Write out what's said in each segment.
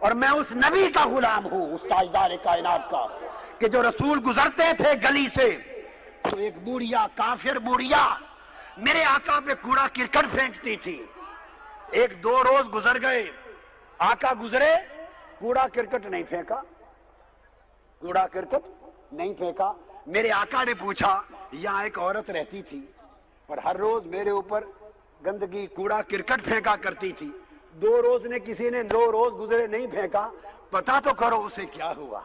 اور میں اس نبی کا غلام ہوں، اس تاجدار کائنات کا، کہ جو رسول گزرتے تھے گلی سے تو ایک بوڑھیا، کافر بوڑھیا میرے آقا پہ کوڑا کرکٹ پھینکتی تھی۔ ایک دو روز گزر گئے، آقا گزرے، کوڑا کرکٹ نہیں پھینکا، کوڑا کرکٹ نہیں پھینکا۔ میرے آقا نے پوچھا، یہاں ایک عورت رہتی تھی اور ہر روز میرے اوپر گندگی، کوڑا کرکٹ پھینکا کرتی تھی، دو روز گزرے نہیں پھینکا، پتا تو کرو اسے کیا ہوا۔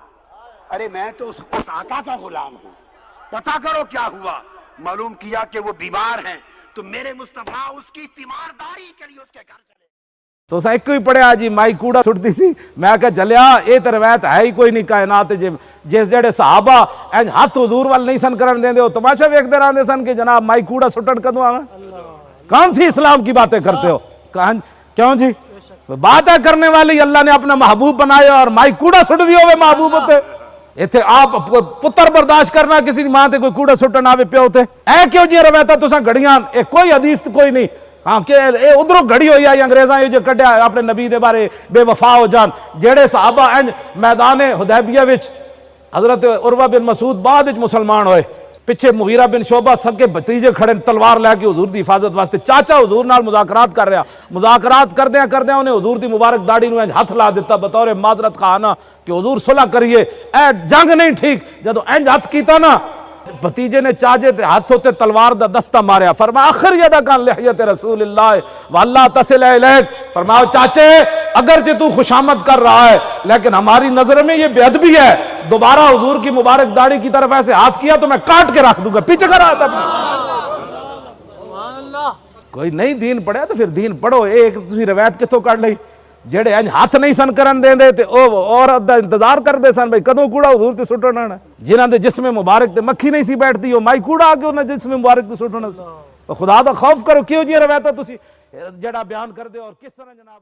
ارے میں تو اس آقا کا غلام ہوں، پتا کرو کیا ہوا۔ معلوم کیا کہ وہ بیمار ہیں، تو میرے مصطفیٰ اس کی تیمارداری کے لیے اس کے گھر چلے۔ تو سا ایک ہی پڑھیا جی مائی کوڑا سٹتی سی، میں کہا جلیا یہ تو روایت ہے ہی کوئی نہیں کائنات جس جڑے صحابہ انج ہاتھ حضور وال نہیں سن کرن دیندے ہو، تماشا ویکھدے رہندے سن کہ جناب مائی کوڑا سٹن کدوں آویں؟ کون سی اسلام کی باتیں کرتے ہو؟ کیوں جی باتیں کرنے والی اللہ نے اپنا محبوب بنایا اور مائی کوڑا سٹ دیو ہوئے محبوب ہوتے؟ ایتھے آپ پتر برداشت کرنا کسی دی ماں تے کوئی کوڑا سٹن آوے پیو ہوتے؟ اے کیوں جی روایتاں تساں گھڑیاں، اے کوئی حدیث کوئی نہیں۔ ہاں کہ اے ادھروں گھڑی ہوئی آئی انگریزاں یہ جو کڈیا اپنے نبی دے بارے بے وفا ہو جان، جیڑے صحابہ انج میدان حدیبیہ وچ حضرت عروہ بن مسعود بعد وچ مسلمان ہوئے، پیچھے مغیرہ بن شعبہ سکے بھتیجے کھڑے تلوار لے کے حضور دی حفاظت واسطے، چاچا حضور نال مذاکرات کر رہا، مذاکرات کردیاں انہیں حضور دی مبارک داڑھی نو ہاتھ لا دیتا بطور معذرت خواہاں کہ حضور صلح کریے، اے جنگ نہیں ٹھیک۔ جدو انج ہاتھ کیتا نا، بھتیجے نے چاچے تے ہاتھ ہوتے تلوار دا دستہ ماریا، فرمایا آخر یدک عن لحیت رسول اللہ واللہ تصل الیک، فرمایا چاچے اگرچہ تو خوشامد کر رہا ہے لیکن ہماری نظر میں یہ بے ادبی ہے، دوبارہ حضور کی مبارک داڑھی کی طرف ایسے ہاتھ کیا تو میں کاٹ کے رکھ دوں گا، پیچھے کر رہا تھا۔ کوئی نہیں دین پڑھیا تو پھر دین پڑھو، ایک تسی روایت کتوں کر لئی؟ جڑے انج ہاتھ نہیں سن کرن دے دے تے او عورت دا انتظار کر دے سن بھئی کدوں کوڑا حضور تے سٹنا ہے، جنہاں دے جسم مبارک تے مکھی نہیں سی بیٹھتی او مائی کوڑا آ کے انہاں جسم مبارک تے سٹنا سی۔ خدا دا خوف کرو، کیوں جی روایتاں تسی جڑا بیان کر دے اور کس طرح جناب